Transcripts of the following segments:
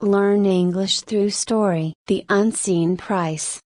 Learn English through story. The unseen price.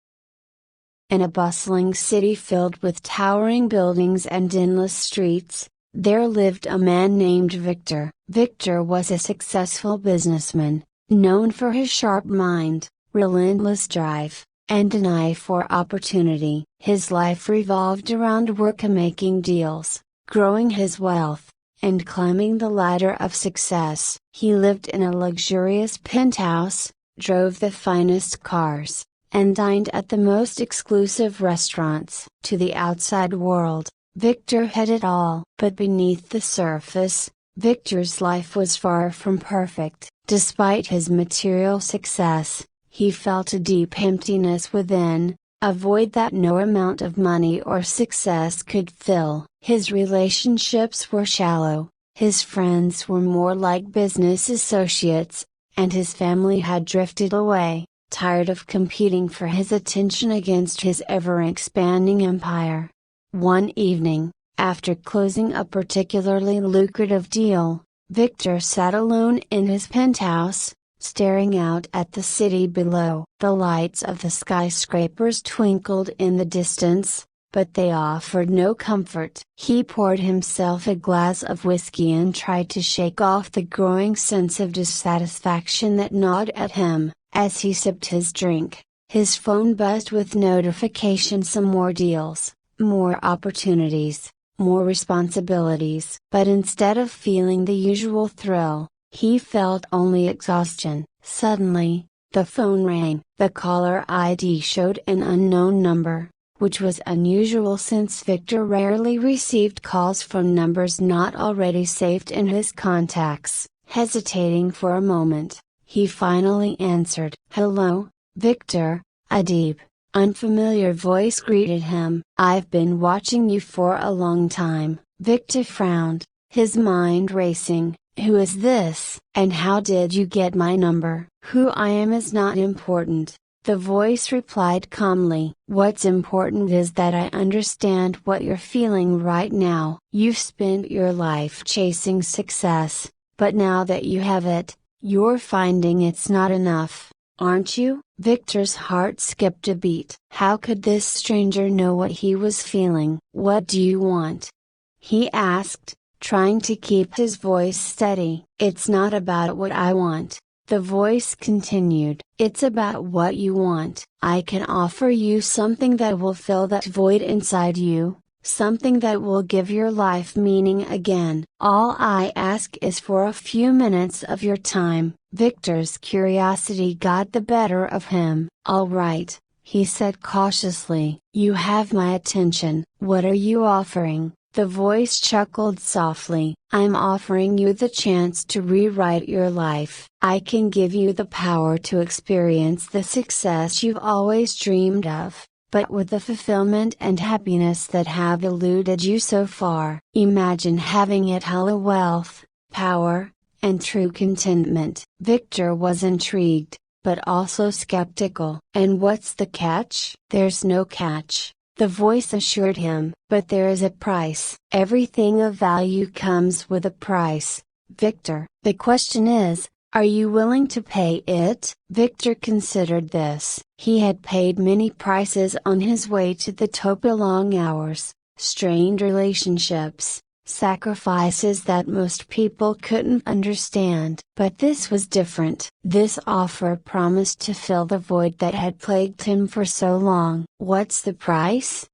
In a bustling city filled with towering buildings and endless streets, there lived a man named Victor. Victor was a successful businessman, known for his sharp mind, relentless drive, and an eye for opportunity. His life revolved around work and making deals, growing his wealth, and climbing the ladder of success. He lived in a luxurious penthouse, drove the finest cars, and dined at the most exclusive restaurants. To the outside world, Victor had it all. But beneath the surface, Victor's life was far from perfect. Despite his material success, he felt a deep emptiness within, a void that no amount of money or success could fill. His relationships were shallow, his friends were more like business associates, and his family had drifted away, tired of competing for his attention against his ever-expanding empire. One evening, after closing a particularly lucrative deal, Victor sat alone in his penthouse, staring out at the city below. The lights of the skyscrapers twinkled in the distance, but they offered no comfort. He poured himself a glass of whiskey and tried to shake off the growing sense of dissatisfaction that gnawed at him. As he sipped his drink, his phone buzzed with notifications. Some more deals, more opportunities, more responsibilities. But instead of feeling the usual thrill, he felt only exhaustion. Suddenly, the phone rang. The caller ID showed an unknown number, which was unusual since Victor rarely received calls from numbers not already saved in his contacts. Hesitating for a moment, he finally answered. "Hello, Victor," a deep, unfamiliar voice greeted him. "I've been watching you for a long time." Victor frowned, his mind racing. "Who is this? And how did you get my number?" "Who I am is not important," the voice replied calmly. "What's important is that I understand what you're feeling right now. You've spent your life chasing success, but now that you have it, you're finding it's not enough, aren't you?" Victor's heart skipped a beat. How could this stranger know what he was feeling? "What do you want?" he asked, trying to keep his voice steady. "It's not about what I want," the voice continued. "It's about what you want. I can offer you something that will fill that void inside you, something that will give your life meaning again. All I ask is for a few minutes of your time." Victor's curiosity got the better of him. "All right," he said cautiously. "You have my attention. What are you offering?" The voice chuckled softly. "I'm offering you the chance to rewrite your life. I can give you the power to experience the success you've always dreamed of, but with the fulfillment and happiness that have eluded you so far. Imagine having it all: wealth, power, and true contentment." Victor was intrigued, but also skeptical. "And what's the catch?" "There's no catch," the voice assured him. "But there is a price. Everything of value comes with a price, Victor. The question is, are you willing to pay it?" Victor considered this. He had paid many prices on his way to the top: long hours, strained relationships, sacrifices that most people couldn't understand. But this was different. This offer promised to fill the void that had plagued him for so long. "What's the price?"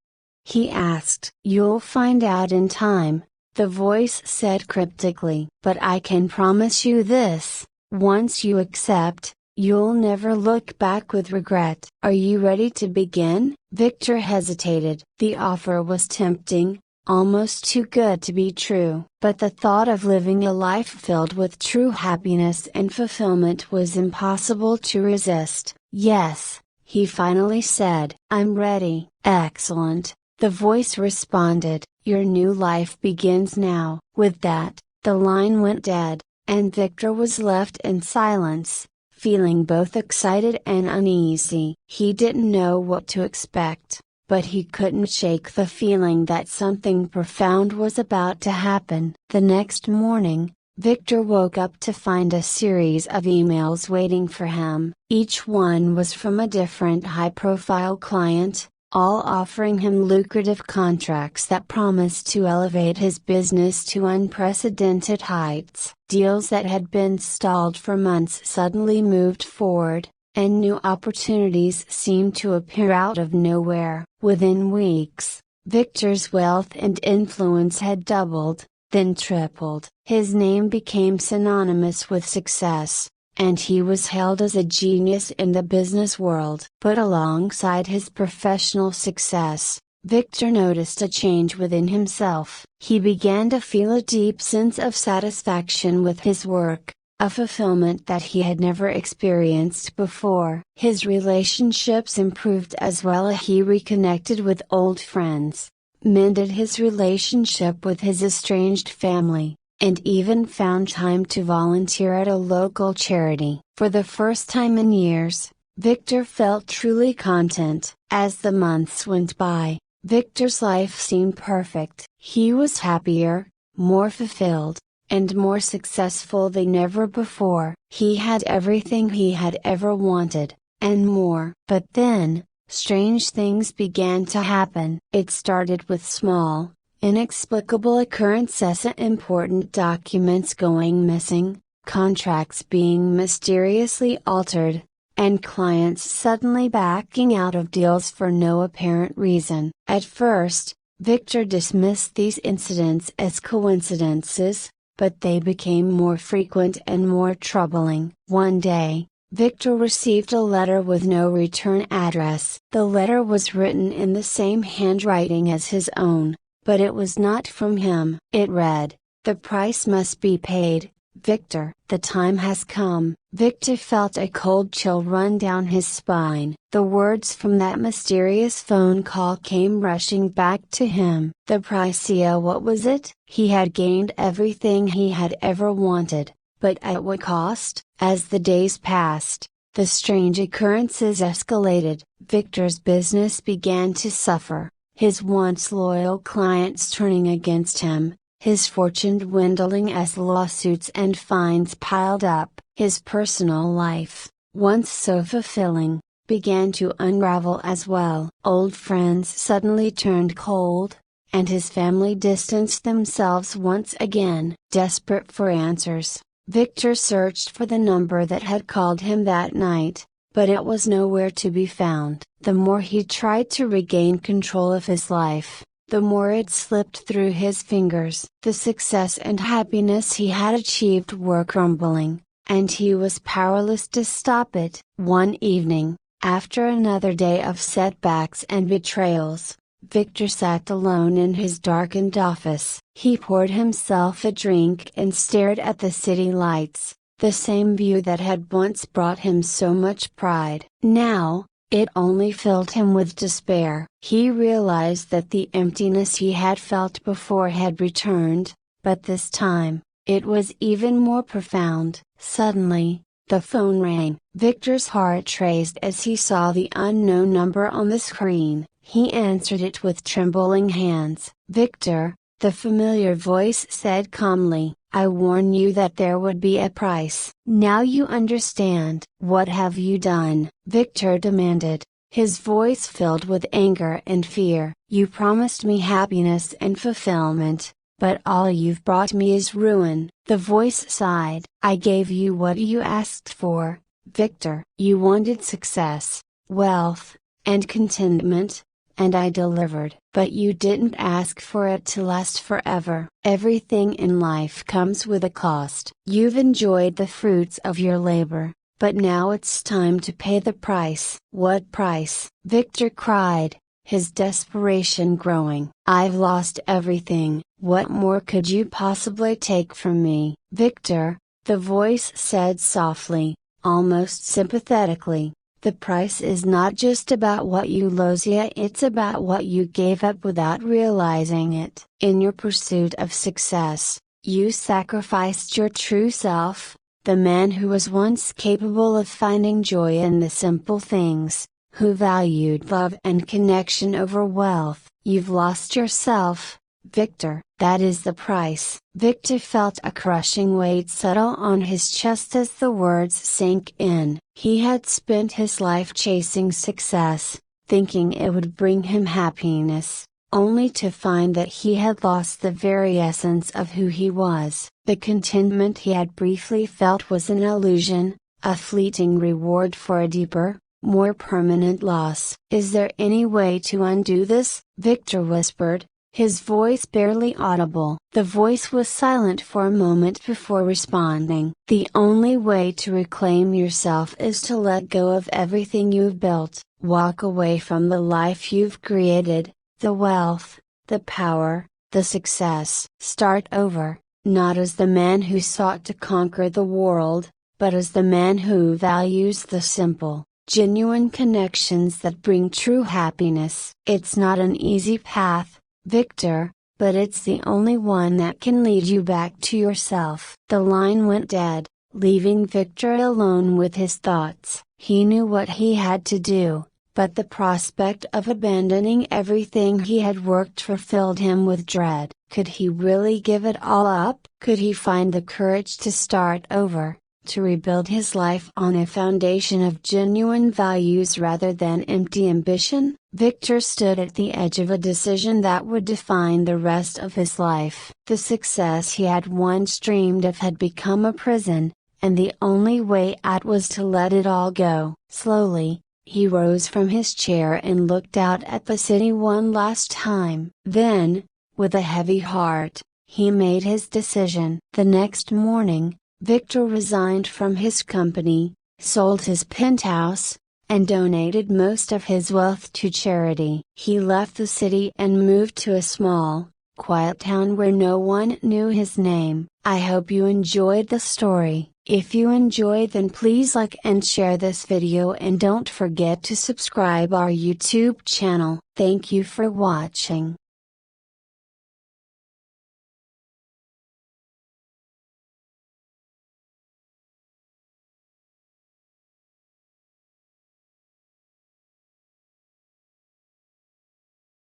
he asked. "You'll find out in time," the voice said cryptically. "But I can promise you this: once you accept, you'll never look back with regret." "Are you ready to begin?" Victor hesitated. The offer was tempting, almost too good to be true. But the thought of living a life filled with true happiness and fulfillment was impossible to resist. "Yes," he finally said. "I'm ready." "Excellent," the voice responded. "Your new life begins now." With that, the line went dead, and Victor was left in silence, feeling both excited and uneasy. He didn't know what to expect, but he couldn't shake the feeling that something profound was about to happen. The next morning, Victor woke up to find a series of emails waiting for him. Each one was from a different high-profile client, all offering him lucrative contracts that promised to elevate his business to unprecedented heights. Deals that had been stalled for months suddenly moved forward, and new opportunities seemed to appear out of nowhere. Within weeks, Victor's wealth and influence had doubled, then tripled. His name became synonymous with success, and he was hailed as a genius in the business world. But alongside his professional success, Victor noticed a change within himself. He began to feel a deep sense of satisfaction with his work, a fulfillment that he had never experienced before. His relationships improved as well as he reconnected with old friends, mended his relationship with his estranged family, and even found time to volunteer at a local charity. For the first time in years, Victor felt truly content. As the months went by, Victor's life seemed perfect. He was happier, more fulfilled, and more successful than ever before. He had everything he had ever wanted, and more. But then, strange things began to happen. It started with small, inexplicable occurrences: important documents going missing, contracts being mysteriously altered, and clients suddenly backing out of deals for no apparent reason. At first, Victor dismissed these incidents as coincidences, but they became more frequent and more troubling. One day, Victor received a letter with no return address. The letter was written in the same handwriting as his own, but it was not from him. It read, "The price must be paid, Victor. The time has come." Victor felt a cold chill run down his spine. The words from that mysterious phone call came rushing back to him. The price, yeah, what was it? He had gained everything he had ever wanted, but at what cost? As the days passed, the strange occurrences escalated. Victor's business began to suffer, his once loyal clients turning against him, his fortune dwindling as lawsuits and fines piled up. His personal life, once so fulfilling, began to unravel as well. Old friends suddenly turned cold, and his family distanced themselves once again. Desperate for answers, Victor searched for the number that had called him that night, but it was nowhere to be found. The more he tried to regain control of his life, the more it slipped through his fingers. The success and happiness he had achieved were crumbling, and he was powerless to stop it. One evening, after another day of setbacks and betrayals, Victor sat alone in his darkened office. He poured himself a drink and stared at the city lights, the same view that had once brought him so much pride. Now, it only filled him with despair. He realized that the emptiness he had felt before had returned, but this time, it was even more profound. Suddenly, the phone rang. Victor's heart raced as he saw the unknown number on the screen. He answered it with trembling hands. "Victor," the familiar voice said calmly, "I warned you that there would be a price. Now you understand." "What have you done?" Victor demanded, his voice filled with anger and fear. "You promised me happiness and fulfillment, but all you've brought me is ruin." The voice sighed. "I gave you what you asked for, Victor. You wanted success, wealth, and contentment, and I delivered. But you didn't ask for it to last forever. Everything in life comes with a cost. You've enjoyed the fruits of your labor, but now it's time to pay the price." "What price?" Victor cried, his desperation growing. "I've lost everything. What more could you possibly take from me?" "Victor," the voice said softly, almost sympathetically, "the price is not just about what you lose, yet it's about what you gave up without realizing it. In your pursuit of success, you sacrificed your true self, the man who was once capable of finding joy in the simple things, who valued love and connection over wealth. You've lost yourself, Victor, that is the price. Victor felt a crushing weight settle on his chest as the words sank in. He had spent his life chasing success, thinking it would bring him happiness, only to find that he had lost the very essence of who he was. The contentment he had briefly felt was an illusion, a fleeting reward for a deeper, more permanent loss. "Is there any way to undo this?" Victor whispered, his voice barely audible. The voice was silent for a moment before responding. "The only way to reclaim yourself is to let go of everything you've built, walk away from the life you've created, the wealth, the power, the success. Start over, not as the man who sought to conquer the world, but as the man who values the simple, genuine connections that bring true happiness." It's not an easy path, Victor, but it's the only one that can lead you back to yourself. The line went dead, leaving Victor alone with his thoughts. He knew what he had to do, but the prospect of abandoning everything he had worked for filled him with dread. Could he really give it all up? Could he find the courage to start over, to rebuild his life on a foundation of genuine values rather than empty ambition? Victor stood at the edge of a decision that would define the rest of his life. The success he had once dreamed of had become a prison, and the only way out was to let it all go. Slowly, he rose from his chair and looked out at the city one last time. Then, with a heavy heart, he made his decision. The next morning, Victor resigned from his company, sold his penthouse, and donated most of his wealth to charity. He left the city and moved to a small, quiet town where no one knew his name. I hope you enjoyed the story. If you enjoyed, then please like and share this video, and don't forget to subscribe our YouTube channel. Thank you for watching.